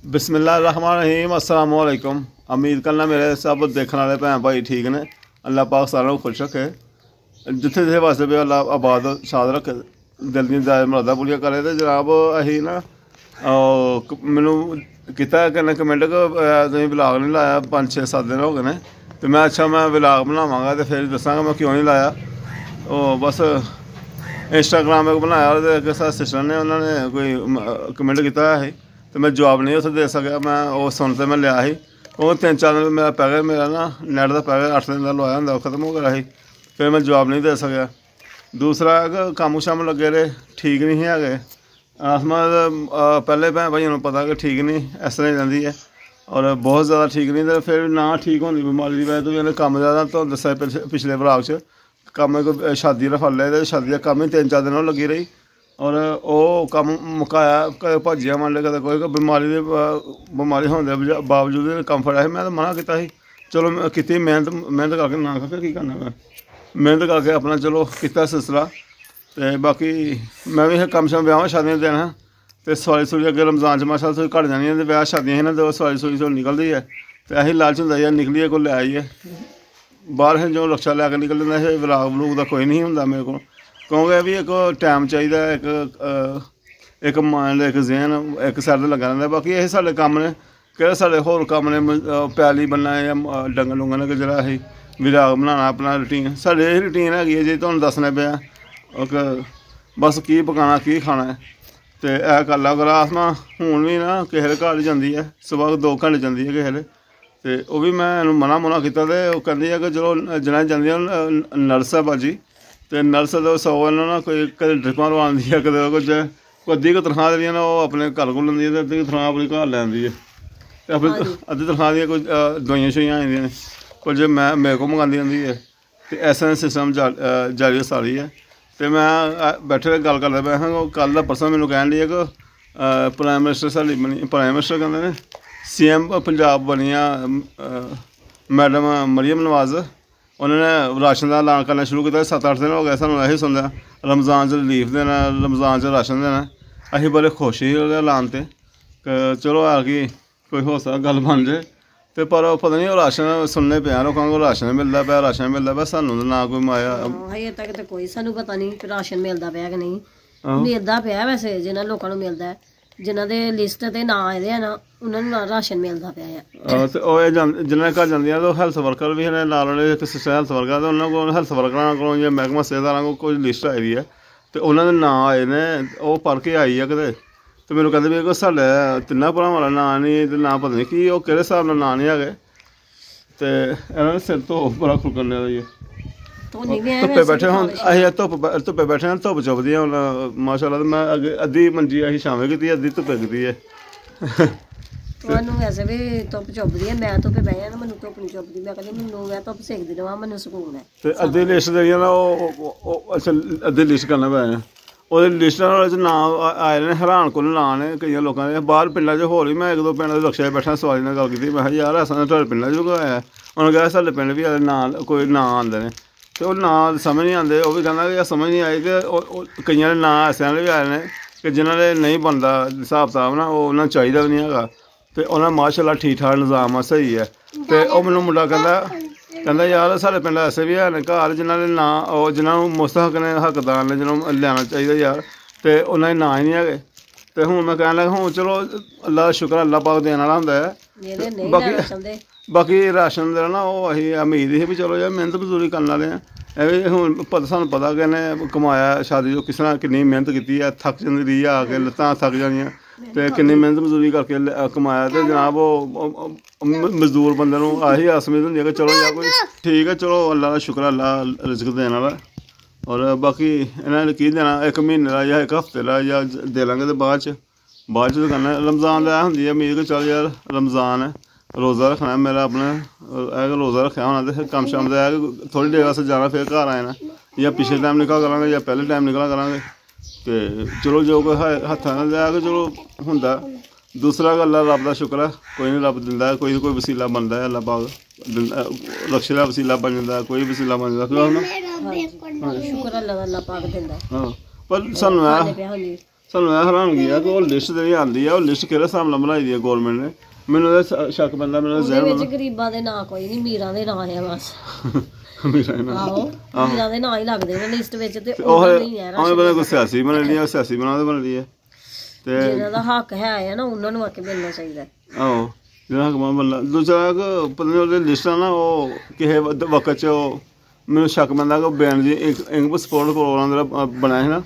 बिस्मिल्लाहिर्रहमानिर्रहीम अस्सलाम वालेकुम। उम्मीद करना मेरे सब देखने वाले भैन भाई ठीक ने। अल्लाह पाक सारे को खुश रखे, जिथे जिथे वास्ते भी अल्लाह आबाद शाद रखे, दिल दी मुरादा पूरियां करे। तो जनाब अही ना मैनू किता कन्नै कमेंट तुसीं ब्लाग नहीं लाया, 5-6-7 दिन हो गए ने। तो मैं अच्छा मैं ब्लाग बनावांगा तो फिर दसांगा मैं क्यों नहीं लाया। बस इंस्टाग्राम एक बनाया, साढ़े सिस्टर ने उन्होंने कोई कमेंट किया है तो मैं जवाब नहीं उत्थे दे सकेआ। मैं वो सुन तो मैं लिया ही, वो 3-4 दिन मेरा पैकेज मेरा ना नैट का पैकेज 8 दिन का लवाया होंगे खत्म हो गया ही, फिर मैं जवाब नहीं दे सकेआ। दूसरा कम्म शम लगे रहे ठीक नहीं है। आसमा पहले भैन भाइयों को पता कि ठीक नहीं इस तरह ही रही है और बहुत ज़्यादा ठीक नहीं। तो फिर ना ठीक होने की बीमारी की वजह तो मैंने कम ज़्यादा तो दसा पिछले ब्लाग च कम कोई शादी का फल है, तो शादी का कम ही 3-4 दिन लगी रही और वो कम मुकाया। कदे भजिया मान लिया, कदे कोई बीमारी होने के बावजूद कम फड़ा है। मैं तो मना किया ही, चलो की मेहनत करके ना फिर की करना, मैं मेहनत करके अपना चलो किया सिलसिला। तो बाकी मैं भी कम शम ब्याह शादियां देना तो सवारी सूरी अगर रमजान च माशा घट जानी है। तो ब्याह शादियां ना तो सवारी सूरी तो निकलती है, तो अं लालच होंगे यार निकलिए कोई ले आइए। बाहर जो रक्षा लैके निकल जाता है, ब्लाग ब्लूग का कोई नहीं होंगे मेरे को, क्योंकि भी एक टाइम चाहिए, एक माइंड एक जहन एक साइड ते लगा रहा। बाकी ये साढ़े कम ने कि साढ़े होर कम ने पैली बनना या डंगर डुंगर ने जो अं ब्लाग बनाना अपना रूटीन। साढ़े यही रूटीन हैगी है जी तुहानूं दसने पे बस की पकाना की खाना है। तो यह गल अगर आसमा हूँ भी ना किसी के घर जाती है, सुबह 2 घंटे जाती है किसी तो वह भी मैं मना मुना किया। तो वह कहती है कि चलो जना जाती नर्स है बाजी, तो नर्स तो 100 ना कोई कदे ड्रिपां लवांदी है, कदे कुछ अद्धी क तनख्वाह जेह्ड़ियां ना वो अपने घर को लैंदी है, तो अद्धी तनख्वाह अपने घर लैंदी है। तो अपनी अद्धी तनख्वाह दियां कोई दवाइयां शवाइयां आई दियां कुछ मैं मेरे को मंगाती रहिंदी है। तो ऐसा सिस्टम जारी सारी है। तो मैं बैठे गल करदा पिया हां, कल दा परसों मैनूं कहण डी है कि प्राइम मिनिस्टर साडी बनी, प्राइम मिनिस्टर कहंदे ने CM पंजाब बनी मैडम मरियम नवाज। उन्होंने राशन का ऐलान करना शुरू किया। 7-8 दिन हो गए सानूं यही सुनदा, रमजान च रिलीफ देना, रमजान च राशन देना। असीं बड़े खुश ही ओहदे ऐलान ते चलो है कि कोई हो सकदा गल बन जाए। तो पर पता नहीं राशन सुनने पे लोगों को राशन मिलता पाया, राशन मिलता पाया, सानूं ना कोई माया अजे तक तो कोई सानूं पता नहीं कि राशन मिलता पाया कि नहीं मिलता पाया। वैसे जिन्हां लोगों को मिलता है, जिन्हां दे लिस्ट ते ना आए दे ना उन्होंने राशन मिलता पाया है। तो जिन्हें घर जांदियां तो हैल्थ वर्कर भी है नाल, एक सिस्टर हैल्थ वर्कर, तो उन्होंने को हैल्थ वर्करां को या महकमा सेहतदारां को कोई लिस्ट आई दी है, तो उन्होंने नाम आए ने वो पढ़ के आई है किते। तो मैनूं कहंदे भी कोई साडे 3 भरावां दा नाम नहीं, तो नाम पता नहीं कि वो किहड़े हिसाब नाल नाम नहीं है। तो इन्होंने सिर तो बड़ा खुलकन दिया जी, धुप्पे बैठे हूँ अं धुप्पे बैठे हैं, धुप्प चुभदी है हूँ माशाअल्लाह। तो मैं अगे अद्धी मंजी अं छावें की अद्धी धुप्पे की है। ਮੈਨੂੰ ਵੈਸੇ ਵੀ ਧੁੱਪ ਚੁੱਭਦੀ ਹੈ, ਮੈਂ ਧੁੱਪੇ ਬਹਿ ਜਾਣਾ ਮੈਨੂੰ ਧੁੱਪ ਨਹੀਂ ਚੁੱਭਦੀ। ਮੈਂ ਕਹਿੰਦੀ ਮੈਨੂੰ ਮੈਂ ਧੁੱਪ ਸੇਕਦੀ ਰਹਾਂ, ਮੈਨੂੰ ਸਕੂਨ ਹੈ। ਤੇ ਅੱਧੀ ਲਿਸਟ ਜਿਹੜੀ ਨਾ ਉਹ ਅੱਛਾ ਅੱਧੀ ਲਿਸਟ ਕਰਨਾ ਪੈਣਾ। ਉਹਦੇ ਲਿਸਟਾਂ ਵਿੱਚ ਨਾਂ ਆਏ ਨੇ, ਹੈਰਾਨ ਕੁਲ ਨਾਂ ਨੇ ਕਈਆਂ ਲੋਕਾਂ ਦੇ। ਬਾਹਰ ਪਿੰਡਾਂ 'ਚ ਹੋਰ ਵੀ ਮੈਂ 1-2 ਪਿੰਡ ਦੇ ਰਕਸ਼ੇ 'ਚ ਬੈਠਾ ਸਵਾਰੀ ਨਾਲ ਗੱਲ ਕੀਤੀ, ਮੈਂ ਕਿਹਾ ਯਾਰ ਐਸਾ ਤੁਹਾਡੇ ਪਿੰਡਾਂ 'ਚ ਵੀ ਕੋਈ ਆਇਆ? ਉਹਨੇ ਕਿਹਾ ਸਾਡੇ ਪਿੰਡ ਵੀ ਨਾਂ ਕੋਈ ਨਾਂ ਆਉਂਦੇ ਨੇ, ਤੇ ਉਹ ਨਾਂ ਸਮਝ ਨਹੀਂ ਆਉਂਦੇ। ਉਹ ਵੀ ਕਹਿੰਦਾ ਕਿ ਸਮਝ ਨਹੀਂ ਆਈ ਕਿ ਕਈਆਂ ਦੇ ਨਾਂ ਐਸਿਆਂ ਦੇ ਵੀ ਆਏ ਨੇ ਕਿ ਜਿਨ੍ਹਾਂ ਦੇ ਨਹੀਂ ਬਣਦਾ ਹਿਸਾਬ ਕਿਤਾਬ ਨਾ, ਉਹ ਉਹਨਾਂ ਚਾਹੀਦਾ ਵੀ ਨਹੀਂ ਹੈਗਾ। तो उन्हें माशाअल्लाह ठीक ठाक निज़ाम है, सही है। तो वह मैनू मुंडा कहता यार साढ़े पिंड ऐसे भी है घर जिन्होंने ना जिन्होंने मुस्तहक ने हकदार ने जिन्होंने लेना चाहिए यार, तो उन्होंने ना ही नहीं है। तो हूँ मैं कहने लगा हूँ चलो अल्लाह शुक्र अल्लाह पाक देने वाला होंदा है। बाकी राशन देना ना वो अही उम्मीद ही भी चलो यार मेहनत मजदूरी करने वाले हैं। भी हूँ सानूं पता कि इन्हें कमाया शादी जो किस तरह कितनी मेहनत की है, थक जाती है आके लत्तां थक जानियां, तो कितनी मेहनत मजदूरी करके कमाया। तो जनाब वो मजदूर बंदे नूं आही आस उम्मीद होंदी है कि चलो यार कोई ठीक है, चलो अल्लाह का शुक्र अल्लाह रिज़्क देने वाला। और बाकी इन्होंने की देना 1 महीने का या 1 हफ्ते का या दे लांगे। तो बाद च तो करना रमजान का होंदी है उम्मीद कि चल यार रमजान है, रोज़ा रखना है मेरा अपने रोज़ा रखा होना। तो फिर कम शाम का थोड़ी देर वास्ते जाना, फिर घर आए ना या पिछले टाइम निकल करांगे या पहले टाइम निकला करांगे। तो चलो जो कोई हत्था ना लिया कि चलो होंदा। दूसरा अल्लाह रब का शुक्र है, कोई नहीं रब दिंदा है, कोई वसीला बनता है, अल्लाह पाक रक्षे का वसीला बन जाता है, कोई वसीला बन जाता है। शुक्र अल्लाह पाक दिंदा। हाँ पर ਸਾਨੂੰ ਇਹ ਹੈਰਾਨਗੀ ਆ ਕਿ ਉਹ ਲਿਸਟ ਜਿਹੜੀ ਆਉਂਦੀ ਆ ਉਹ ਲਿਸਟ ਕਿਹੜੇ ਹਿਸਾਬ ਨਾਲ ਬਣਾਈ ਦੀ ਆ ਗੌਰਮੈਂਟ ਨੇ। ਮੈਨੂੰ ਇਹਦਾ ਸ਼ੱਕ ਪੈਂਦਾ, ਮੈਨੂੰ ਉਹਦੇ ਵਿੱਚ ਗਰੀਬਾਂ ਦੇ ਨਾਂ ਕੋਈ ਨਹੀਂ, ਮੀਰਾਂ ਦੇ ਨਾਂ ਆ ਬਸ। ਆਹੋ ਮੀਰਾਂ ਦੇ ਨਾਂ ਹੀ ਲੱਗਦੇ ਨੇ ਲਿਸਟ ਵਿੱਚ ਤੇ ਉਹ ਨਹੀਂ ਹੈ। ਉਹਨੇ ਪਤਾ ਕੋਈ ਸਿਆਸੀ ਬਣਦੀ ਆ, ਸਿਆਸੀ ਬਣਾਉਂਦੇ ਬਣਦੀ ਆ ਤੇ ਜਿਹਨਾਂ ਦਾ ਹੱਕ ਹੈ ਆ ਨਾ ਉਹਨਾਂ ਨੂੰ ਆ ਕੇ ਮਿਲਣਾ ਚਾਹੀਦਾ। ਆਹੋ ਜਿਹੜਾ ਹੱਕ ਬੰਦਾ। ਦੂਜਾ ਪਤਾ ਨਹੀਂ ਉਹਦੇ ਲਿਸਟਾਂ ਨਾ ਉਹ ਕਿਸੇ ਵਕਤ 'ਚ ਉਹ ਮੈਨੂੰ ਸ਼ੱਕ ਪੈਂਦਾ ਕਿ ਬੈਨ ਦੀ ਇੱਕ ਸਪੋਰਟ ਪ੍ਰੋਗਰਾਮ ਜਿਹੜਾ ਬਣਿਆ ਸੀ ਨਾ,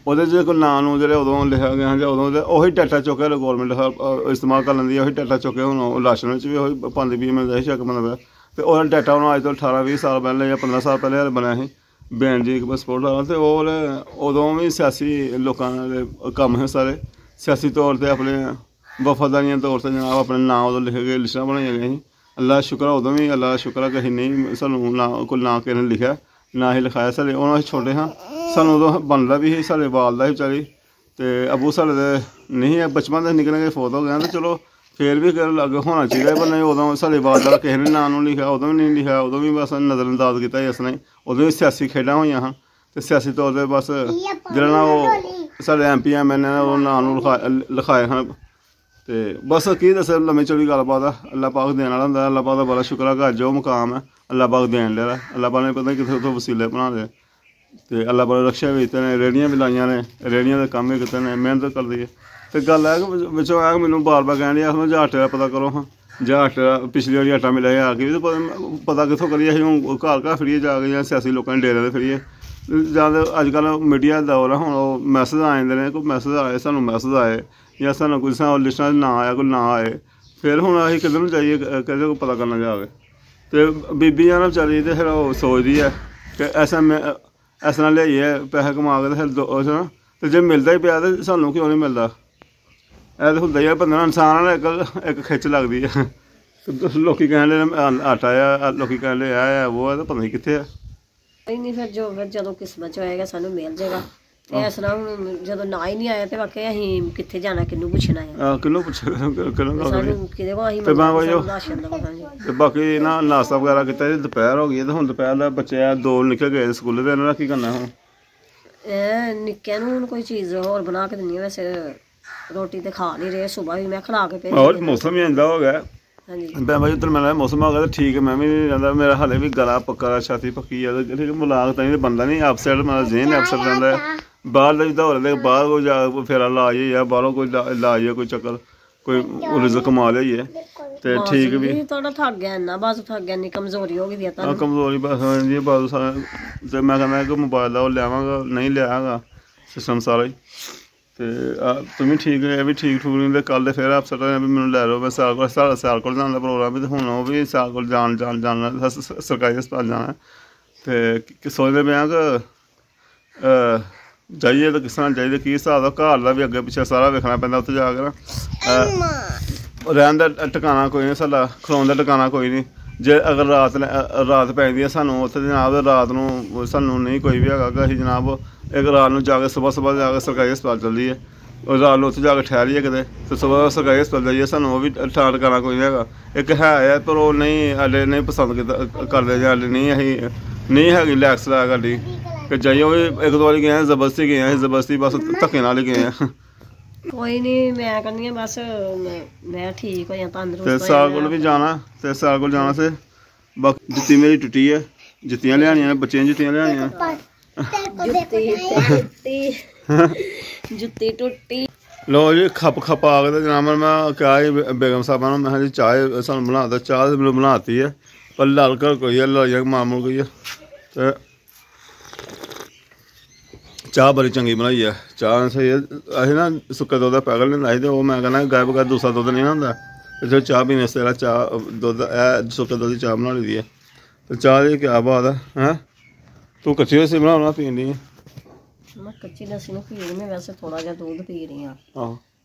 ਉਹਦੇ 'ਚ ਕੋਈ ਨਾਂ ਨੂੰ ਜਿਹੜੇ ਉਦੋਂ ਲਿਖਿਆ ਗਿਆ ਜਾਂ ਉਦੋਂ ਦੇ ਉਹੀ ਡਾਟਾ ਚੁੱਕ ਕੇ ਗੌਰਮੈਂਟ ਇਸਤੇਮਾਲ ਕਰ ਲੈਂਦੀ ਆ, ਉਹੀ ਡਾਟਾ ਚੁੱਕ ਕੇ ਹੁਣ ਰਾਸ਼ਨ ਵਿੱਚ ਵੀ ਉਹੀ 5-20 ਮਿਲਦਾ ਸੀ ਸ਼ੱਕ ਪੈਂਦਾ ਪਿਆ। ਤੇ ਉਹਦਾ ਡਾਟਾ ਹੁਣ ਅੱਜ ਤੋਂ 18-20 ਸਾਲ ਪਹਿਲੇ ਜਾਂ 15 ਸਾਲ ਪਹਿਲੇ ਬਣਿਆ ਸੀ ਬੈਨ ਦੀ ਇੱਕ ਸਪੋਰਟ ਵਾਲਾ। ਤੇ ਉਹ ਉਦੋਂ ਵੀ ਸਿਆਸੀ ਲੋਕਾਂ ਦੇ ਕੰਮ ਹੈ ਸਾਰੇ, ਸਿਆਸੀ ਤੌਰ 'ਤੇ ਆਪਣੇ ਵਫਾਦਾਰੀਆਂ ਤੌਰ 'ਤੇ ਜਨਾਬ ਆਪਣੇ ਨਾਂ ਉਦੋਂ ਲਿਖੇ ਗਏ, ਲਿਸਟਾਂ ਬਣਾਈਆਂ ਗਈਆਂ ਸੀ। ਅੱਲਾ ਸ਼ੁਕਰ ਉਦੋਂ ਵੀ, ਅੱਲਾ ਸ਼ੁਕਰ ਆ ਕਿ ਅਸੀਂ ਨਹੀਂ ਸਾਨੂੰ ਨਾ ਕੋਈ ਨਾ ਕਿਸੇ ਨੇ ਲਿਖਿਆ ਨਾ ਹੀ ਲਿਖਾਇਆ। ਸਾਡੇ ਉਹਨਾਂ ਅਸੀਂ ਛੋਟੇ ਹਾਂ, ਸਾਨੂੰ ਉਦੋਂ ਬਣਦਾ ਵੀ ਸੀ, ਸਾਡੇ ਵਾਲ ਦਾ ਸੀ ਵਿਚਾਰੀ ਤੇ ਅਬੂ ਸਾਡੇ ਦੇ ਨਹੀਂ ਹੈ, ਬਚਪਨ ਦੇ ਨਿੱਕੇ ਨਿੱਕੇ ਫੌਤ ਹੋ ਗਏ। ਤੇ ਚਲੋ ਫਿਰ ਵੀ ਲੱਗ ਹੋਣਾ ਚਾਹੀਦਾ, ਪਰ ਨਹੀਂ ਉਦੋਂ ਸਾਡੇ ਵਾਲ ਦਾ ਕਿਸੇ ਨੇ ਨਾਂ ਨੂੰ ਲਿਖਿਆ, ਉਦੋਂ ਵੀ ਨਹੀਂ ਲਿਖਿਆ, ਉਦੋਂ ਵੀ ਬਸ ਨਜ਼ਰਅੰਦਾਜ਼ ਕੀਤਾ ਇਸ ਨੇ। ਉਦੋਂ ਵੀ ਸਿਆਸੀ ਖੇਡਾਂ ਹੋਈਆਂ ਹਨ ਅਤੇ ਸਿਆਸੀ ਤੌਰ 'ਤੇ ਬਸ ਜਿਹੜਾ ਨਾ ਉਹ ਸਾਡੇ MP MN ਨੇ ਉਹ ਨਾਂ ਨੂੰ ਲਿਖਾਏ ਹਨ। ਤੇ ਬਸ ਕੀ ਦੱਸਿਆ, ਲੰਮੀ ਚੌੜੀ ਗੱਲਬਾਤ ਆ। ਅੱਲਾ ਪਾਕ ਦੇਣ ਵਾਲਾ ਹੁੰਦਾ, ਅੱਲਾ ਪਾਕ ਦਾ ਬੜਾ ਸ਼ੁਕਰ ਆ ਕਿ ਜੋ ਮੁਕਾਮ ਹੈ ਅੱਲਾ ਪਾਕ ਦੇਣ ਲਿਆ। ਅੱਲਾ ਪਾਕ ਨੇ ਪਤਾ ਕਿੱਥੇ ਉੱਥੋਂ ਵਸੀਲੇ ਬਣਾ ਲਏ ਅਤੇ ਅੱਲਾ ਪਾਕ ਰਕਸ਼ਾ ਵੀ ਦਿੱਤੇ ਨੇ, ਰੇਹੜੀਆਂ ਵੀ ਲਾਈਆਂ ਨੇ, ਰੇਹੜੀਆਂ ਦੇ ਕੰਮ ਵੀ ਕੀਤੇ ਨੇ, ਮਿਹਨਤ ਕਰਦੀ ਹੈ। ਅਤੇ ਗੱਲ ਹੈ ਕਿ ਵਿੱਚੋਂ ਆ ਕਿ ਮੈਨੂੰ ਬਾਰ ਕਹਿਣ ਡਿਆ ਜਾਂ ਆਟੇ ਦਾ ਪਤਾ ਕਰੋ ਹਾਂ, ਜਾਂ ਆਟੇ ਪਿਛਲੀ ਵਾਰੀ ਆਟਾ ਮਿਲਿਆ ਆ ਕੇ ਵੀ ਪਤਾ ਕਿੱਥੋਂ ਕਰੀਏ ਅਸੀਂ ਹੁਣ ਘਰ ਫਿਰੀਏ ਜਾ ਕੇ ਜਾਂ ਸਿਆਸੀ ਲੋਕਾਂ ਦੇ ਡੇਰੇ 'ਤੇ ਫਿਰੀਏ ਜਾਂ ਅੱਜ ਕੱਲ੍ਹ ਮੀਡੀਆ ਦਾ ਦੌਰ ਆ। ਹੁਣ ਉਹ ਮੈਸੇਜ ਆ ਜਾਂਦੇ ਨੇ, ਕੋਈ ਮੈਸੇਜ ਆਏ ਸਾਨੂੰ ਮੈਸੇਜ ਆਏ ਜਾਂ ਸਾਨੂੰ ਕੋਈ ਲਿਸਟਾਂ 'ਚ ਨਾ ਆਇਆ, ਕੋਈ ਨਾ ਆਏ, ਫਿਰ ਹੁਣ ਅਸੀਂ ਕਿੱਧਰ ਨੂੰ ਜਾਈਏ, ਕਿਹਦੇ ਕੋਲ ਪਤਾ ਕਰਨਾ ਜਾ ਕੇ। ਅਤੇ ਬੀਬੀ ਆ ਨਾ ਵਿਚਾਰੀ ਤੇ ਫਿਰ ਉਹ ਸੋਚਦੀ ਹੈ ਕਿ ਇਸ ਨਾਲ ਲਿਆਈਏ ਪੈਸੇ ਕਮਾ ਕੇ ਤੇ ਫਿਰ ਅਤੇ ਜੇ ਮਿਲਦਾ ਹੀ ਪਿਆ ਤਾਂ ਸਾਨੂੰ ਕਿਉਂ ਨਹੀਂ ਮਿਲਦਾ। ਇਹ ਤਾਂ ਹੁੰਦਾ ਹੀ ਆ, ਬੰਦੇ ਨਾਲ ਇਨਸਾਨ ਨਾਲ ਇੱਕ ਖਿੱਚ ਲੱਗਦੀ ਹੈ। ਲੋਕ ਕਹਿੰਦੇ ਆਟਾ ਆ, ਲੋਕ ਕਹਿੰਦੇ ਆ ਉਹ ਆ, ਤਾਂ ਪਤਾ ਨਹੀਂ ਕਿੱਥੇ ਆ। ਨਹੀਂ ਫਿਰ ਜੋ ਫਿਰ ਜਦੋਂ ਕਿਸਮਤ 'ਚ ਹੋਏਗਾ ਸਾਨੂੰ ਮਿਲ ਜਾਏਗਾ। ਤੇ ਇਸ ਤਰ੍ਹਾਂ ਹੁਣ ਜਦੋਂ ਨਾ ਹੀ ਨਹੀਂ ਆਇਆ ਤੇ ਵਾਕਿਆ ਅਸੀਂ ਕਿੱਥੇ ਜਾਣਾ, ਕਿਹਨੂੰ ਪੁੱਛਣਾ ਹੈ, ਕਿਹਨੂੰ ਪੁੱਛੇ ਸਾਨੂੰ ਕਿਹਦੇ ਕੋਲ ਅਸੀਂ ਰਾਸ਼ਨ ਦੇਵਾਂਗੇ। ਤੇ ਬਾਕੀ ਨਾ ਨਾਸ਼ਤਾ ਵਗੈਰਾ ਕੀਤਾ ਜੀ, ਦੁਪਹਿਰ ਹੋ ਗਈ ਤੇ ਹੁਣ ਦੁਪਹਿਰ ਦਾ ਬੱਚੇ ਆ 2 ਨਿਕਲ ਗਏ ਸਕੂਲੇ ਤੇ ਇਹਨਾਂ ਦਾ ਕੀ ਕਰਨਾ ਹੁਣ? ਇਹ ਨਿੱਕਿਆਂ ਨੂੰ ਹੁਣ ਕੋਈ ਚੀਜ਼ ਹੋਰ ਬਣਾ ਕੇ ਦਿੰਦੀ। ਵੈਸੇ ਰੋਟੀ ਤੇ ਖਾ ਨਹੀਂ ਰਹੇ, ਸੁਬਾਹ ਵੀ ਮੈਂ ਖਿਲਾ ਕੇ ਭੇਜੀ। ਹੋਰ ਮੌਸਮ ਹੀ ਇੰਦਾ ਹੋ ਗਿਆ। ਹਾਂਜੀ ਮੈਂ ਭਾਈ ਉੱਧਰ ਮੈਂ ਮੌਸਮ ਹੋ ਗਿਆ ਤਾਂ ਠੀਕ ਹੈ, ਮੈਂ ਵੀ ਨਹੀਂ ਜਾਂਦਾ, ਮੇਰਾ ਹਾਲੇ ਵੀ ਗਲਾ ਪੱਕਾ, ਛਾਤੀ ਪੱਕੀ ਆ। ਮੁਲਾਕ ਤਾਂ ਇਹ ਬੰਦਾ ਨਹੀਂ ਅਪਸੈਟ, ਮੇਰਾ ਜ਼ੇਨ ਅਪਸੈਟ ਰਹਿੰਦਾ। ਬਾਹਰ ਦਾ ਵੀ ਦੌਰ ਦੇ ਬਾਹਰ ਕੋਈ ਜਾ ਫੇਰਾ ਲਾ ਜਾਈਏ ਜਾਂ ਬਾਹਰੋਂ ਕੋਈ ਲਾ ਜਾਈਏ, ਕੋਈ ਚੱਕਰ ਕੋਈ ਰਿਜ਼ਕ ਕਮਾ ਲਿਆਈਏ ਤੇ ਠੀਕ ਵੀ। ਥੋੜਾ ਥੱਕ ਗਿਆ ਇੰਨਾ, ਬਸ ਥੱਕ ਗਿਆ, ਇੰਨੀ ਕਮਜ਼ੋਰੀ ਹੋ ਗਈ ਹੈ ਤਾਂ ਕਮਜ਼ੋਰੀ ਬਸ ਹਾਂਜੀ ਬਸ। ਤੇ ਮੈਂ ਕਹਿੰਦਾ ਕਿ ਮੋਬਾਇਲ ਦਾ ਉਹ ਲਿਆਵਾਂਗਾ, ਨਹੀਂ ਲਿਆਵਾਂਗਾ ਸਿਸਟਮ ਸਾਰਾ ਹੀ। ਅਤੇ ਤੂੰ ਵੀ ਠੀਕ ਹੈ, ਇਹ ਵੀ ਠੀਕ ਠੂਕ ਨਹੀਂ। ਅਤੇ ਕੱਲ੍ਹ ਦੇ ਫਿਰ ਅਫਸਰ ਵੀ ਮੈਨੂੰ ਲੈ ਲਓ, ਮੈਂ ਸਾਡਾ ਸਿਆਲਕੋਟ ਜਾਣ ਦਾ ਪ੍ਰੋਗਰਾਮ ਵੀ, ਅਤੇ ਹੁਣ ਉਹ ਵੀ ਸਿਆਲਕੋਟ ਜਾਣਾ ਸਰਕਾਰੀ ਹਸਪਤਾਲ ਜਾਣਾ। ਅਤੇ ਸੋਚਦੇ ਪਏ ਹਾਂ ਕਿ ਜਾਈਏ ਤਾਂ ਕਿਸ ਤਰ੍ਹਾਂ ਜਾਈਏ, ਕੀ ਹਿਸਾਬ ਦਾ, ਘਰ ਦਾ ਵੀ ਅੱਗੇ ਪਿੱਛੇ ਸਾਰਾ ਵੇਖਣਾ ਪੈਂਦਾ ਉੱਥੇ ਜਾ ਕੇ ਨਾ। ਰਹਿਣ ਦਾ ਟਿਕਾਣਾ ਕੋਈ ਨਹੀਂ ਸਾਡਾ, ਖਲੋਣ ਦਾ ਟਿਕਾਣਾ ਕੋਈ ਨਹੀਂ। ਜੇ ਅਗਰ ਰਾਤ ਪੈਂਦੀ ਹੈ ਸਾਨੂੰ ਉੱਥੇ ਜਨਾਬ, ਰਾਤ ਨੂੰ ਸਾਨੂੰ ਨਹੀਂ ਕੋਈ ਵੀ ਹੈਗਾ ਕਿ ਅਸੀਂ ਜਨਾਬ ਇੱਕ ਰਾਤ ਨੂੰ ਜਾ ਕੇ ਸੁਬਾਹ ਜਾ ਕੇ ਸਰਕਾਰੀ ਹਸਪਤਾਲ ਚੱਲੀਏ, ਉਹ ਰਾਤ ਨੂੰ ਉੱਥੇ ਜਾ ਕੇ ਠਹਿਰੀਏ ਕਿਤੇ, ਅਤੇ ਸੁਬਾਹ ਸਰਕਾਰੀ ਹਸਪਤਾਲ ਜਾਈਏ। ਸਾਨੂੰ ਉਹ ਵੀ ਠਾਂ ਟਿਕਾਣਾ ਕੋਈ ਨਹੀਂ ਹੈਗਾ। ਇੱਕ ਹੈ ਪਰ ਉਹ ਨਹੀਂ ਹਾਲੇ ਨਹੀਂ ਪਸੰਦ ਕਰਦੇ, ਜਾਂ ਹਾਲੇ ਨਹੀਂ ਅਸੀਂ ਨਹੀਂ ਹੈਗੀ ਲੈਕਸ ਲਾ ਗੱਡੀ ਕਿ ਜਾਈਏ। ਉਹ ਵੀ ਇੱਕ ਦੋ ਵਾਰੀ ਗਏ ਹਾਂ, ਜ਼ਬਰਦਸਤੀ ਗਏ ਹਾਂ, ਜ਼ਬਰਦਸਤੀ ਬਸ ਧੱਕੇ ਨਾਲ ਹੀ ਗਏ ਹਾਂ। ਕੋਈ ਨਹੀਂ, ਮੈਂ ਕਹਿੰਦੀ ਹਾਂ ਬਸ ਮੈਂ ਠੀਕ ਹੋ ਜਾਂ ਤੰਦਰੁਸਤ। ਅਤੇ ਸਾਲ ਕੋਲ ਵੀ ਜਾਣਾ, ਅਤੇ ਸਾਲ ਕੋਲ ਜਾਣਾ ਤੇ ਬਾਕੀ ਜੁੱਤੀ ਮੇਰੀ ਟੁੱਟੀ ਹੈ, ਜੁੱਤੀਆਂ ਲਿਆਉਣੀਆਂ ਨੇ, ਬੱਚਿਆਂ ਦੀਆਂ ਜੁੱਤੀਆਂ ਲਿਆਉਣੀਆਂ। ਜੁੱਤੀ ਟੁੱਟੀ। ਲੋ ਜੀ ਖੱਪ ਆ ਕੇ ਤੇ ਜਨਾਬ ਮੈਂ ਕਿਹਾ ਜੀ ਬੇਗਮ ਸਾਹਿਬਾਂ ਨੂੰ, ਮੈਂ ਕਿਹਾ ਜੀ ਚਾਹ ਸਾਨੂੰ ਬਣਾ ਦਿਓ। ਚਾਹ ਮੈਨੂੰ ਬਣਾਤੀ ਹੈ ਪਰ ਲਾਲ ਘਰ ਕੋਈ ਹੈ, ਲਾਈਆ ਮਾਮੂਲ ਕੋਈ ਹੈ। ਅਤੇ ਚਾਹ ਬੜੀ ਚੰਗੀ ਬਣਾਈ ਹੈ, ਚਾਹ ਸਹੀ ਹੈ। ਅਸੀਂ ਨਾ ਸੁੱਕੇ ਦੁੱਧ ਦਾ ਪੈਕਟ ਲੈਂਦਾ ਸੀ, ਅਤੇ ਉਹ ਮੈਂ ਕਹਿੰਦਾ ਗਾਇਬ ਬਗੈਰ ਦੂਸਰਾ ਦੁੱਧ ਨਹੀਂ ਹੁੰਦਾ। ਅਤੇ ਚਾਹ ਪੀਣੇ ਇਸ ਤਰ੍ਹਾਂ ਚਾਹ ਦੁੱਧ ਇਹ ਸੁੱਕੇ ਦੁੱਧ ਦੀ ਚਾਹ ਬਣਾ ਲਈ ਦੀ ਹੈ। ਅਤੇ ਚਾਹ ਦੀ ਕਿਆ ਬਾਤ ਹੈ, ਹੈਂ ਤੂੰ ਕੱਚੀ ਲੱਸੀ ਬਣਾ ਪੀਣ ਦੀ? ਮੈਂ ਕੱਚੀ ਲੱਸੀ ਨੂੰ ਪੀ ਰਹੀ, ਮੈਂ ਵੈਸੇ ਥੋੜਾ ਜਿਹਾ ਦੁੱਧ ਪੀ ਰਹੀ ਹਾਂ। ਆਹੋ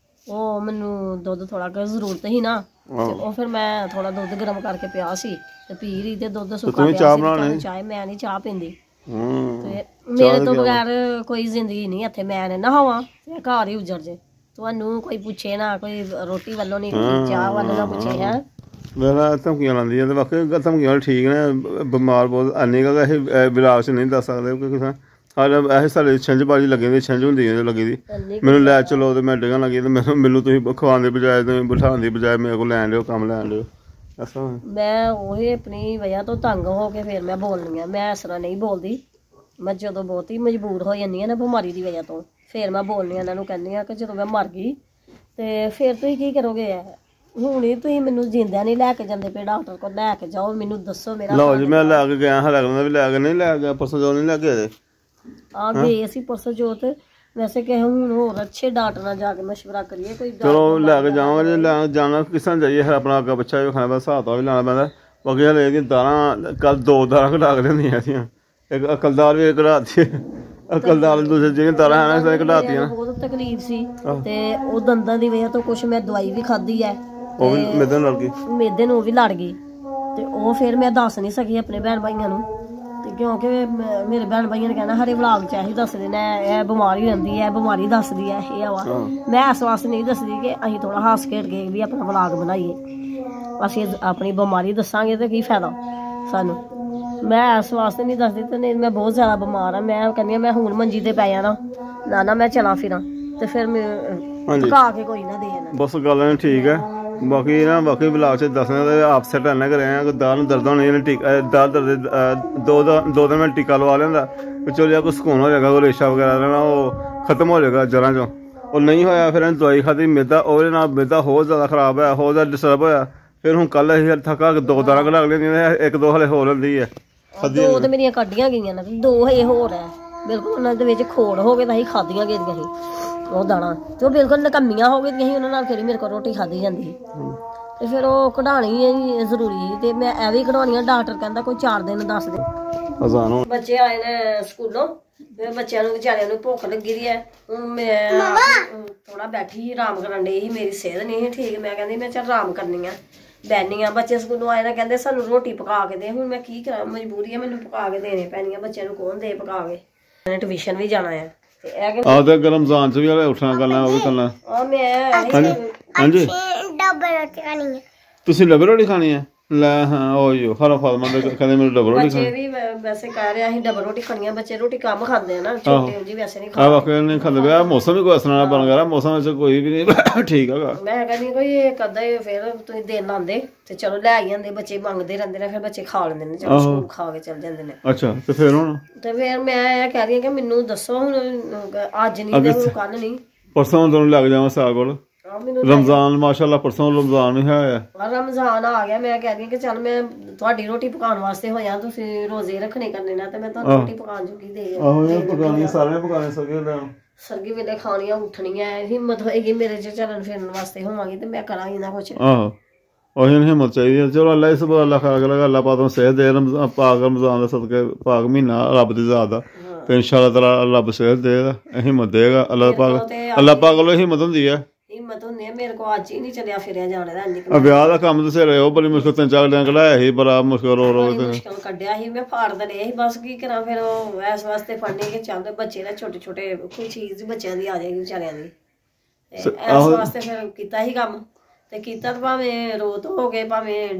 ਉਹ ਮੈਨੂੰ ਦੁੱਧ ਥੋੜਾ ਕੁ ਜ਼ਰੂਰਤ ਸੀ ਨਾ, ਤੇ ਉਹ ਫਿਰ ਮੈਂ ਥੋੜਾ ਦੁੱਧ ਗਰਮ ਕਰਕੇ ਪਿਆ ਸੀ ਤੇ ਪੀ ਰਹੀ। ਤੇ ਦੁੱਧ ਸੁੱਕਾ ਪਿਆ ਸੀ, ਚਾਹ ਮੈਂ ਨਹੀਂ ਚਾਹ ਪੀਂਦੀ। ਤੇ ਮੇਰੇ ਤੋਂ ਬਗੈਰ ਕੋਈ ਜ਼ਿੰਦਗੀ ਨਹੀਂ ਇੱਥੇ। ਮੈਂ ਨਾ ਹੋਵਾਂ ਤੇ ਘਰ ਹੀ ਉਜੜ ਜੇ, ਤੁਹਾਨੂੰ ਕੋਈ ਪੁੱਛੇ ਨਾ, ਕੋਈ ਰੋਟੀ ਵੱਲੋਂ ਨਹੀਂ, ਚਾਹ ਵੱਲੋਂ ਨਾ ਪੁੱਛੇ। ਹੈ ਮੇਰਾ ਧਮਕੀਆਂ ਲਾਉਂਦੀਆਂ ਅਤੇ ਬਾਕੀ ਧਮਕੀਆਂ ਠੀਕ ਨੇ। ਬਿਮਾਰ ਬਹੁਤ ਇੰਨੀ ਕੁ ਅਸੀਂ ਵਿਲਾਸ ਨਹੀਂ ਦੱਸ ਸਕਦੇ ਕਿਉਂਕਿ ਇਹ ਸਾਡੇ ਛਿੰਝਬਾਜੀ ਲੱਗੀ ਦੀ, ਛਿੰਝ ਹੁੰਦੀ ਹੈ ਲੱਗੀ ਦੀ, ਮੈਨੂੰ ਲੈ ਚਲੋ ਤੇ ਮੈਂ ਡਿੱਗਣ ਲੱਗੀ ਤੇ ਮੈਨੂੰ ਤੁਸੀਂ ਖਵਾਉਣ ਦੀ ਬਜਾਏ, ਤੁਸੀਂ ਬਿਠਾਉਣ ਦੀ ਬਜਾਏ ਮੇਰੇ ਕੋਲ ਲੈਣ ਲਿਓ, ਕੰਮ ਲੈਣ ਲਿਓ। ਮੈਂ ਉਹੀ ਆਪਣੀ ਵਜ੍ਹਾ ਤੋਂ ਤੰਗ ਹੋ ਕੇ ਫਿਰ ਮੈਂ ਬੋਲਣੀ ਆ। ਮੈਂ ਇਸ ਤਰ੍ਹਾਂ ਨਹੀਂ ਬੋਲਦੀ। ਮੈਂ ਜਦੋਂ ਬਹੁਤ ਹੀ ਮਜਬੂਰ ਹੋ ਜਾਂਦੀ ਹਾਂ ਨਾ ਬਿਮਾਰੀ ਦੀ ਵਜ੍ਹਾ ਤੋਂ, ਫਿਰ ਮੈਂ ਬੋਲਣੀ ਇਹਨਾਂ ਨੂੰ ਕਹਿੰਦੀ ਹਾਂ ਕਿ ਜਦੋਂ ਮੈਂ ਮਰ ਗਈ ਤੇ ਫਿਰ ਤੁਸੀਂ ਕੀ ਕਰੋਗੇ? ਹੁਣ ਹੀ ਤੁਸੀਂ ਮੈਨੂੰ ਜਿੰਦਿਆਂ ਨਹੀਂ ਲੈ ਕੇ ਜਾਂਦੇ ਪਏ ਡਾਕਟਰ ਕੋਲ, ਲੈ ਕੇ ਜਾਓ, ਮੈਨੂੰ ਦੱਸੋ ਮੇਰਾ। ਲਓ ਜੀ ਮੈਂ ਲੈ ਕੇ ਗਿਆ, ਹਲੇ ਵੀ ਲੈ ਕੇ ਨਹੀਂ ਲੈ ਗਿਆ, ਪਰਸੋਂ ਜੋ ਨਹੀਂ ਲੈ ਕੇ ਆ ਗਏ ਅਸੀਂ ਪਰਸੋਂ ਜੋਤ। ਵੈਸੇ ਕਿ ਹੁਣ ਹੋਰ ਅੱਛੇ ਡਾਕਟਰ ਨਾਲ ਜਾ ਕੇ ਮਸ਼ਵਰਾ ਕਰੀਏ ਕੋਈ। ਚਲੋ ਲੈ ਕੇ ਜਾਵਾਂਗੇ, ਜੇ ਲੈ ਜਾਣਾ ਕਿਸ ਤਰ੍ਹਾਂ ਜਾਈਏ, ਆਪਣਾ ਅੱਗਾ ਬੱਚਾ ਵੀ ਖਾਣਾ ਪੈਂਦਾ, ਹਿਸਾਬ ਤਾਂ ਵੀ ਲਾਉਣਾ ਪੈਂਦਾ। ਬਾਕੀ ਹਲੇ ਇਹਦੀਆਂ ਦਾਰਾਂ ਕੱਲ 2 ਦਾਰਾਂ ਕਢਾ ਕੇ ਲਿਆਂਦੀਆਂ ਸੀਆਂ, ਇੱਕ ਅਕਲਦਾਰ ਵੀ ਕਢਾਤੀ, ਅਕਲਦਾਰ ਦੂਸਰੇ ਜਿਹੜੀਆਂ ਦਾਰਾਂ ਹੈ ਨਾ ਕਢਾਤੀਆਂ। ਬਹੁਤ ਤਕਲੀਫ ਸੀ ਤੇ ਉਹ ਦੰਦਾਂ ਦੀ ਵਜ੍ਹਾ ਤੋਂ ਕੁਛ ਮੈਂ ਦਵਾਈ ਵੀ ਖਾਧੀ ਹੈ, ਉਹ ਵੀ ਮੇਦੇ ਨਾਲ ਲੜ ਗਈ, ਮੇਦੇ ਨੂੰ ਉਹ ਵੀ ਲੜ ਗਈ ਤੇ ਉਹ ਫਿਰ ਮੈਂ ਦੱਸ ਨਹੀਂ ਸਕੀ ਆਪਣੇ ਭੈਣ ਭਾਈਆਂ ਨੂੰ। ਤੇ ਕਿਉਂਕਿ ਮੇਰੇ ਭੈਣ ਭਾਈਆਂ ਨੇ ਕਹਿਣਾ ਹਰੇ ਵਲਾਗ ਚ ਇਹੀ ਦੱਸਦੇ ਨੇ, ਇਹ ਬਿਮਾਰੀ ਰਹਿੰਦੀ ਹੈ, ਬਿਮਾਰੀ ਦੱਸਦੀ ਹੈ, ਇਹ ਵਾ। ਮੈਂ ਇਸ ਵਾਸਤੇ ਨਹੀਂ ਦੱਸਦੀ ਕਿ ਅਸੀਂ ਥੋੜਾ ਹੱਸ ਖੇਡ ਕੇ ਵੀ ਆਪਣਾ ਵਲਾਗ ਬਣਾਈਏ, ਅਸੀਂ ਆਪਣੀ ਬਿਮਾਰੀ ਦੱਸਾਂਗੇ ਤੇ ਕੀ ਫਾਇਦਾ ਸਾਨੂੰ। ਮੈਂ ਇਸ ਵਾਸਤੇ ਨਹੀਂ ਦੱਸਦੀ ਤੇ ਨਹੀਂ, ਮੈਂ ਬਹੁਤ ਜ਼ਿਆਦਾ ਬਿਮਾਰ ਹਾਂ। ਮੈਂ ਕਹਿੰਦੀ ਹਾਂ ਮੈਂ ਹੁਣ ਮੰਜੀ ਤੇ ਪੈ ਜਾਣਾ ਨਾ ਮੈਂ ਚਲਾਂ ਫਿਰਾਂ ਤੇ ਫਿਰ ਮੈਂ ਪਕਾ ਕੇ ਕੋਈ ਨਾ ਦੇ ਜਾਣਾ। ਬਸ ਗੱਲ ਨਹੀਂ ਠੀਕ ਹੈ। ਬਾਕੀ ਨਾ ਬਾਕੀ ਬਲਾਗ ਚ ਦੱਸਣਾ ਤੇ ਆਪਸੈਟ ਨਾ ਕਰਿਆ, ਦਾਲ ਨੂੰ ਦਰਦ ਹੋਣੀ, ਟੀਕਾ ਦਾਲ ਦਰਦ 2 ਦਿਨ ਮੈਂ ਟੀਕਾ ਲਵਾ ਲੈਂਦਾ, ਚਲੋ ਕੋਈ ਸਕੂਨ ਹੋ ਜਾਏਗਾ, ਕੋਈ ਰੇਸ਼ਾ ਵਗੈਰਾ ਰਹਿਣਾ ਉਹ ਖਤਮ ਹੋ ਜਾਏਗਾ ਜੜ੍ਹਾਂ ਚੋਂ। ਉਹ ਨਹੀਂ ਹੋਇਆ, ਫਿਰ ਇਹਨੇ ਦਵਾਈ ਖਾਧੀ, ਮੈਦਾ ਉਹਦੇ ਨਾਲ ਮੈਦਾ ਹੋਰ ਜ਼ਿਆਦਾ ਖਰਾਬ ਹੋਇਆ, ਹੋਰ ਜ਼ਿਆਦਾ ਡਿਸਟਰਬ ਹੋਇਆ। ਫਿਰ ਹੁਣ ਕੱਲ ਅਸੀਂ ਥੱਕਾ 2 ਦਾਲਾਂ ਕਢਾ ਲੈਂਦੀਆਂ, 1-2 ਹਲੇ ਹੋ ਲੈਂਦੀ ਹੈ। 2 ਤੇ ਮੇਰੀਆਂ ਕੱਢੀਆਂ ਗਈਆਂ ਨੇ, 2 ਹਜੇ ਹੋਰ ਹੈ ਬਿਲਕੁਲ। ਉਹਨਾਂ ਦੇ ਵਿੱਚ ਖੋੜ ਹੋ ਗਏ ਤਾਂ ਅਸੀਂ ਖਾਧੀਆਂ ਗਈਆਂ ਸੀ ਉਹ ਦਾਣਾ, ਤੇ ਉਹ ਬਿਲਕੁਲ ਨਕੰਮੀਆਂ ਹੋ ਗਈਆਂ ਸੀ, ਉਹਨਾਂ ਨਾਲ ਫਿਰ ਮੇਰੇ ਕੋਲ ਰੋਟੀ ਖਾਧੀ ਜਾਂਦੀ ਸੀ। ਤੇ ਫਿਰ ਉਹ ਕਢਾਉਣੀ ਜ਼ਰੂਰੀ ਸੀ ਤੇ ਮੈਂ ਇਹ ਵੀ ਕਢਾਉਣੀਆਂ। ਡਾਕਟਰ ਕਹਿੰਦਾ ਕੋਈ 4 ਦਿਨ 10 ਦਿਨ। ਬੱਚੇ ਆਏ ਨੇ ਸਕੂਲੋਂ, ਬੱਚਿਆਂ ਨੂੰ ਵਿਚਾਰਿਆਂ ਨੂੰ ਭੁੱਖ ਲੱਗੀ ਦੀ ਹੈ। ਹੁਣ ਮੈਂ ਥੋੜਾ ਬੈਠੀ ਸੀ, ਆਰਾਮ ਕਰਨ ਡਈ ਸੀ, ਮੇਰੀ ਸਿਹਤ ਨਹੀਂ ਸੀ ਠੀਕ। ਮੈਂ ਕਹਿੰਦੀ ਮੈਂ ਚੱਲ ਆਰਾਮ ਕਰਨੀ ਆ, ਬੈਠੀ ਆ। ਬੱਚੇ ਸਕੂਲੋਂ ਆਏ ਨੇ, ਕਹਿੰਦੇ ਸਾਨੂੰ ਰੋਟੀ ਪਕਾ ਕੇ ਦੇ। ਹੁਣ ਮੈਂ ਕੀ ਕਰਾਂ, ਮਜਬੂਰੀ ਹੈ, ਮੈਨੂੰ ਪਕਾ ਕੇ ਦੇਣੀ ਪੈਣੀ ਆ। ਬੱਚਿਆਂ ਨੂੰ ਕੌਣ ਦੇ ਪਕਾ ਕੇ? ਮੈਂ ਟਿਊਸ਼ਨ ਵੀ ਜਾਣਾ ਹੈ ਤੇ ਇਹ ਤੇ ਰਮਜ਼ਾਨ ਚ ਵੀ ਉੱਠਣਾ ਕਰਨਾ, ਉਹ ਵੀ ਕਰਨਾ। ਹਾਂਜੀ ਡਬਲ ਰੋਟੀ ਖਾਣੀ ਹੈ। ਤੁਸੀਂ ਡਬਲ ਰੋਟੀ ਖਾਣੀ ਹੈ? ਲੈ ਹਾਂ ਉਹ ਹਰਾ ਫਾਤਮਾ ਦੇ ਕਹਿੰਦੇ ਮੈਨੂੰ ਡਬਲ ਰੋਟੀ ਖਾਣੀ। ਬੱਚੇ ਵੀ ਵੈਸੇ ਕਹਿ ਰਿਹਾ ਅਸੀਂ ਡਬਲ ਰੋਟੀ ਖਾਣੀ ਆ। ਬੱਚੇ ਰੋਟੀ ਕਮ ਖਾਂਦੇ ਆ ਨਾ, ਛੋਟੇ ਜੀ ਵੈਸੇ ਨਹੀਂ ਖਾਂਦੇ। ਵਾਕਈ ਨਹੀਂ ਖਾਂਦੇ ਪਿਆ। ਮੌਸਮ ਵੀ ਕੋਈ ਅਸਰ ਨਾਲ ਬਣ ਗਿਆ, ਮੌਸਮ ਵਿੱਚ ਕੋਈ ਵੀ ਨਹੀਂ ਠੀਕ ਹੈਗਾ। ਮੈਂ ਕਹਿੰਦੀ ਕੋਈ ਕਦਾ ਫਿਰ ਤੁਸੀਂ ਦਿਨ ਲਾਉਂਦੇ ਤੇ ਚਲੋ ਲੈ ਆਈ ਜਾਂਦੇ, ਬੱਚੇ ਮੰਗਦੇ ਰਹਿੰਦੇ ਨੇ, ਫਿਰ ਬੱਚੇ ਖਾ ਲੈਂਦੇ ਨੇ, ਚਲੋ ਸਕੂਲ ਖਾ ਕੇ ਚੱਲ ਜਾਂਦੇ ਨੇ। ਅੱਛਾ ਤੇ ਫਿਰ ਹੁਣ ਤੇ ਫਿਰ ਮੈਂ ਇਹ ਕਹਿ ਰਹੀ ਹਾਂ ਕਿ ਮੈਨੂੰ ਦੱਸੋ ਹੁਣ, ਅੱਜ ਨਹੀਂ ਤੇ ਹੁਣ ਕੱਲ ਨਹੀਂ, ਪਰਸੋਂ ਤੁਹਾਨੂੰ ਲੱਗ ਜਾਵਾਂ ਸਾਲ ਕੋਲ। ਰਮਜ਼ਾਨ ਮਾਸ਼ਾਅੱਲਾ ਪਰਸੋਂ ਰਮਜ਼ਾਨ ਹੀ ਹੋਇਆ, ਰਮਜ਼ਾਨ ਆ ਗਿਆ। ਮੈਂ ਕਹਿ ਰਹੀ ਕਿ ਚੱਲ ਮੈਂ ਤੁਹਾਡੀ ਰੋਟੀ ਪਕਾਉਣ ਵਾਸਤੇ ਹੋਇਆ, ਤੁਸੀਂ ਰੋਜ਼ੇ ਰੱਖਣੇ ਕਰਨੇ ਨਾ, ਤੇ ਮੈਂ ਤੁਹਾਨੂੰ ਰੋਟੀ ਪਕਾਉਣ ਜੋਗੀ ਦੇ ਪਕਾਉਣੀ, ਸਾਰੇ ਪਕਾਉਣੇ ਸਰਗੀ ਵੇਲੇ ਖਾਣੀਆਂ ਉੱਠਣੀਆਂ। ਹਿੰਮਤ ਹੋਏਗੀ ਮੇਰੇ ਚ ਚੱਲਣ ਫਿਰਨ ਵਾਸਤੇ ਹੋਵਾਂਗੀ ਤੇ ਮੈਂ ਕਰਾਂਗੀ ਨਾ ਕੁਛ। ਆਹੋ ਉਹੀ ਹਿੰਮਤ ਚਾਹੀਦੀ ਹੈ। ਚਲੋ ਅੱਲਾ ਇਸ ਅੱਲਾ ਖਾ ਕੇ ਅੱਲਾ ਪਾਕ ਨੂੰ ਸਿਹਤ ਦੇ, ਪਾਕ ਰਮਜ਼ਾਨ ਦਾ ਸਦਕੇ, ਪਾਕ ਮਹੀਨਾ ਰੱਬ ਦੀ ਜ਼ਾਤ ਦਾ, ਤੇ ਇਨਸ਼ਾਅੱਲਾ ਤਾਲਾ ਰੱਬ ਸਿਹਤ ਦੇਗਾ, ਹਿੰਮਤ ਦੇਗਾ। ਅੱਲਾ ਪਾਕ ਵੱਲੋਂ ਹਿੰਮਤ ਹੁੰਦੀ ਹੈ, ਹਿੰਮਤ ਹੁੰਦੀ ਹੈ। ਮੇਰੇ ਕੋਲ ਅੱਜ ਹੀ ਨਹੀਂ ਚੱਲਿਆ ਫਿਰਿਆ ਜਾਣਾ ਦਾ। ਵਿਆਹ ਦਾ ਕੰਮ ਦੱਸੇ ਰਹੇ, ਉਹ ਬੜੀ ਮੁਸ਼ਕਿਲ 3-4 ਦਿਨ ਕਢਾਇਆ ਸੀ, ਬੜਾ ਮੁਸ਼ਕਿਲ ਰੋ ਮੁਸ਼ਕਿਲ ਕੱਢਿਆ ਸੀ। ਮੈਂ ਫਾੜ ਤਾਂ ਲਿਆ ਸੀ, ਬਸ ਕੀ ਕਰਾਂ। ਫਿਰ ਉਹ ਇਸ ਵਾਸਤੇ ਫੜਨੇ ਕਿ ਚੱਲ ਬੱਚੇ ਨਾ ਛੋਟੇ ਕੋਈ ਚੀਜ਼ ਬੱਚਿਆਂ ਦੀ ਆ ਜਾਏਗੀ ਵਿਚਾਰਿਆਂ ਦੀ, ਇਸ ਵਾਸਤੇ ਫਿਰ ਕੀਤਾ ਸੀ ਕੰਮ। ਤੇ ਕੀਤਾ ਤਾਂ ਭਾਵੇਂ ਰੋਤ ਹੋ ਗਏ, ਭਾਵੇਂ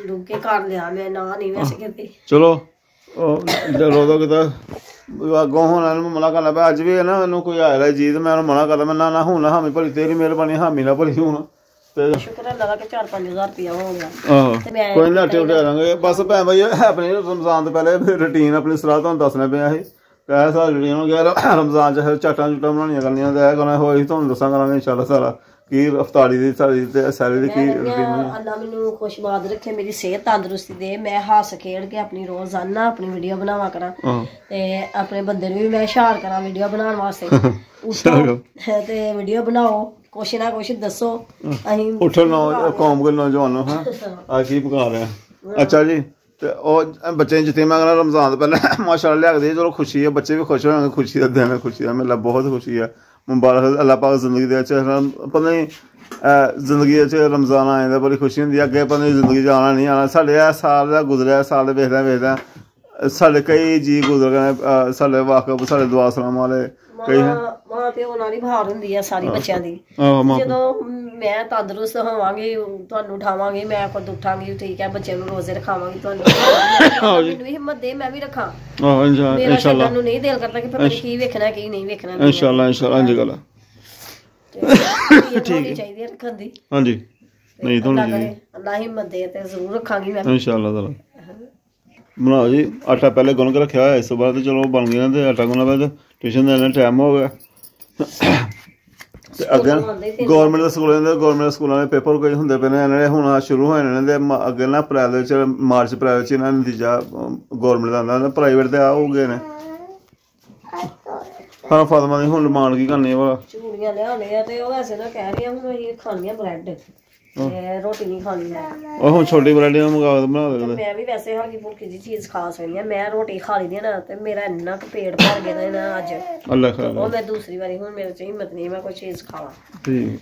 ਡੁੱਬ ਕੇ ਕਰ ਲਿਆ। ਮੈਂ ਨਾ ਨਹੀਂ ਵੈਸੇ ਕੀਤੀ। ਚਲੋ ਰੋਦੋ ਕਿਤਾ ਅੱਗੋਂ ਹੁਣ ਇਹਨੂੰ ਮਨਾ ਕਰਨਾ ਪਿਆ। ਅੱਜ ਵੀ ਨਾ ਇਹਨੂੰ ਕੋਈ ਆਇਆ ਜੀ ਤੇ ਮੈਂ ਉਹਨੂੰ ਮਨਾ ਕਰਦਾ, ਮੈਂ ਨਾ ਹੁਣ ਹਾਮੀ ਭਲੀ ਤੇਰੀ ਮਿਹਰਬਾਨੀ, ਹਾਮੀ ਨਾ ਭਲੀ ਹੁਣ। ਤੇ ਸ਼ੁਕਰ ਹੈ ਲੱਗਾ ਕਿ 4-5 ਹਜ਼ਾਰ ਰੁਪਇਆ ਹੋ ਗਿਆ। ਆਹੋ ਕੋਈ ਨਾ ਉੱਠਿਆ ਦਾਂਗੇ। ਬਸ ਭੈਣ ਭਾਈ ਆਪਣੀ ਰਮਜ਼ਾਨ ਤੋਂ ਪਹਿਲੇ ਰੂਟੀਨ ਆਪਣੀ ਸਲਾਹ ਤੁਹਾਨੂੰ ਦੱਸਣਾ ਪਿਆ ਸੀ। ਕਹਿ ਸਾਲ ਰੂਟੀਨ ਹੋ ਗਿਆ ਰਮਜ਼ਾਨ ਚ ਚਾਟਾਂ ਚੂਟਾਂ ਬਣਾਉਣੀਆਂ ਕਰਨੀਆਂ, ਤੇ ਇਹ ਕਰਨਾ ਹੋਈ ਤੁਹਾਨੂੰ ਦੱਸਾਂ ਕਰਾਂਗੇ ਇਨਸ਼ਾਅੱਲਾ ਸਾਰਾ ਕੀ ਅਫਤਾਰੀ ਦੀ ਸਾਡੀ ਤੇ ਸੈਲਰੀ ਦੀ ਕੀ ਰੂਟੀਨ। ਅੱਲਾ ਮੈਨੂੰ ਖੁਸ਼ਬਾਦ ਰੱਖੇ, ਮੇਰੀ ਸਿਹਤ ਤੰਦਰੁਸਤੀ ਦੇ, ਮੈਂ ਹੱਸ ਖੇਡ ਕੇ ਆਪਣੀ ਰੋਜ਼ਾਨਾ ਆਪਣੀ ਵੀਡੀਓ ਬਣਾਵਾ ਕਰਾਂ ਤੇ ਆਪਣੇ ਬੰਦੇ ਨੂੰ ਵੀ ਮੈਂ ਇਸ਼ਾਰ ਕਰਾਂ ਵੀਡੀਓ ਬਣਾਉਣ ਵਾਸਤੇ। ਉੱਠੋ ਤੇ ਵੀਡੀਓ ਬਣਾਓ, ਕੁਛ ਨਾ ਕੁਛ ਦੱਸੋ। ਅਸੀਂ ਉੱਠੋ ਕੌਮ ਕੇ ਨੌਜਵਾਨੋ ਹਾਂ ਆ ਕੀ ਪਕਾ ਰਿਹਾ। ਅੱਛਾ ਜੀ ਤੇ ਉਹ ਬੱਚੇ ਨੂੰ ਜਿੱਥੇ ਮੈਂ ਕਹਿੰਦਾ ਰਮਜ਼ਾਨ ਤੋਂ ਪਹਿਲਾਂ ਮਾਸ਼ਾਅੱਲਾ ਲਿਆ ਕੇ, ਚਲੋ ਖੁਸ਼ੀ ਹੈ, ਬੱਚੇ ਵੀ ਖੁਸ਼ ਹੋਣਗੇ, ਖੁਸ਼ੀ ਦਾ ਦਿਨ ਹੈ, ਖੁਸ਼ੀ ਦਾ ਮੇਲਾ, ਬਹੁਤ ਖੁਸ਼ੀ ਹੈ। ਮੁਬਾਰਕ ਅੱਲਾ ਪਾਕ ਜ਼ਿੰਦਗੀ ਦੇ ਵਿੱਚ ਪਤਾ ਨਹੀਂ ਜ਼ਿੰਦਗੀ ਵਿੱਚ ਰਮਜ਼ਾਨ ਆ ਜਾਂਦਾ, ਬੜੀ ਖੁਸ਼ੀ ਹੁੰਦੀ ਹੈ। ਅੱਗੇ ਪਤਾ ਨਹੀਂ ਜ਼ਿੰਦਗੀ 'ਚ ਆਉਣਾ ਨਹੀਂ ਆਉਣਾ। ਸਾਡੇ ਇਹ ਸਾਲ ਦਾ ਗੁਜ਼ਰਿਆ ਸਾਲ ਵੇਖਦਾ ਸਾਡੇ ਕਈ ਜੀ ਗੁਜ਼ਰ ਗਏ, ਸਾਡੇ ਵਾਕਫ, ਸਾਡੇ ਦੁਆ ਸਲਾਮ ਵਾਲੇ, ਮਾਂ ਪਿਓ ਨਾਲ ਹੀ ਭਾਰ ਹੁੰਦੀ ਆ ਸਾਰੀ ਬੱਚਿਆਂ ਦੀ। ਜਦੋਂ ਮੈਂ ਤੰਦਰੁਸਤ ਹੋਵਾਂਗੀ ਤੁਹਾਨੂੰ ਉਠਾਵਾਂਗੀ, ਮੈਂ ਖੁਦ ਉੱਠਾਂਗੀ, ਠੀਕ ਹੈ, ਬੱਚੇ ਨੂੰ ਰੋਜ਼ੇ ਰਖਾਵਾਂਗੀ, ਤੁਹਾਨੂੰ ਮੈਨੂੰ ਵੀ ਹਿੰਮਤ ਦੇ, ਮੈਂ ਵੀ ਰੱਖਾਂ। ਮੇਰਾ ਛੱਡਣ ਨੂੰ ਨਹੀਂ ਦਿਲ ਕਰਦਾ ਕਿ ਪਤਾ ਕੀ ਵੇਖਣਾ ਕੀ ਨਹੀਂ ਵੇਖਣਾ। ਇਨਸ਼ਾਅੱਲਾ ਇਨਸ਼ਾਅੱਲਾ ਇੰਜ ਗੱਲ ਠੀਕ ਚਾਹੀਦੀ ਰੱਖਣ ਦੀ। ਹਾਂਜੀ ਨਹੀਂ ਤੁਹਾਨੂੰ ਅੱਲਾ ਹਿੰਮਤ ਦੇ ਤੇ ਜ਼ਰੂਰ ਰੱਖਾਂਗੀ ਮੈਂ ਇਨਸ਼ਾਅੱਲਾ ਤਾਲਾ। ਬਣਾਓ ਜੀ, ਆਟਾ ਪਹਿਲੇ ਗੁੰਨ ਕੇ ਰੱਖਿਆ ਹੋਇਆ, ਇਸ ਤੋਂ ਬਾਅਦ ਚਲੋ ਬਣ ਗਿਆ ਤੇ ਆਟਾ ਗੁੰਨਣਾ ਪਿਆ, ਟਿਊਸ਼ਨ ਦਾ ਟਾਈਮ ਹੋ ਗਿਆ ਤੇ ਅੱਗੇ ਗੌਰਮੈਂਟ ਦੇ ਸਕੂਲਾਂ ਦੇ ਪੇਪਰ ਕੋਈ ਹੁੰਦੇ ਪਏ ਨੇ, ਇਹਨਾਂ ਦੇ ਹੁਣ ਸ਼ੁਰੂ ਹੋਏ ਨੇ ਤੇ ਅੱਗੇ ਨਾ ਅਪ੍ਰੈਲ ਦੇ ਵਿੱਚ ਮਾਰਚ ਅਪ੍ਰੈਲ ਵਿੱਚ ਇਹਨਾਂ ਦਾ ਨਤੀਜਾ ਗੌਰਮੈਂਟ ਦਾ ਆਉਂਦਾ, ਪ੍ਰਾਈਵੇਟ ਦੇ ਆ ਹੋ ਗਏ ਨੇ। ਹਾਂ ਫਾਤਮਾ ਦੀ ਹੁਣ ਡਿਮਾਂਡ ਕੀ ਕਰਨੀ ਵਾ? ਚੂੜੀਆਂ ਲਿਆਉਣੇ ਆ ਤੇ ਉਹ ਵੈਸੇ ਨਾ ਕਹਿ ਰਹੀ ਆ ਹੁਣ ਅਸੀਂ ਖਾਣੀਆਂ ਬ੍ਰੈਡ, ਰੋਟੀ ਨਹੀਂ ਖਾਣੀ ਮੈਂ। ਉਹ ਹੁਣ ਛੋਟੀ ਬ੍ਰੈਡ ਮੰਗਾ ਕੇ ਬਣਾ ਦੇ। ਮੈਂ ਵੀ ਵੈਸੇ ਹਲਕੀ ਫੁਲਕੀ ਜੀ ਚੀਜ਼ ਖਾ ਸਕਦੀ ਆ, ਮੈਂ ਰੋਟੀ ਖਾ ਲਈ ਦੀ ਨਾ ਤੇ ਮੇਰਾ ਇੰਨਾ ਕੁ ਪੇਟ ਭਰ ਗਿਆ ਨਾ ਅੱਜ, ਅੱਲਾ ਖੈਰ ਉਹ ਮੈਂ ਦੂਸਰੀ ਵਾਰੀ ਹੁਣ ਮੇਰੇ 'ਚ ਹਿੰਮਤ ਨਹੀਂ ਮੈਂ ਕੋਈ ਚੀਜ਼ ਖਾਵਾਂ। ਠੀਕ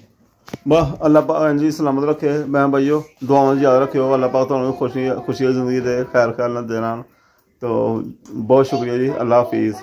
ਬਸ ਅੱਲਾ ਪਾਕ ਜੀ ਸਲਾਮਤ ਰੱਖੇ। ਮੈਂ ਭਾਈਓ ਦੁਆਵਾਂ ਯਾਦ ਰੱਖਿਓ, ਅੱਲਾ ਪਾਕ ਤੁਹਾਨੂੰ ਖੁਸ਼ੀ ਜ਼ਿੰਦਗੀ ਦੇ, ਖੈਰ ਨਾਲ ਦੇ ਨਾਲ। तो बहुत शुक्रिया जी, अल्लाह हाफिज़।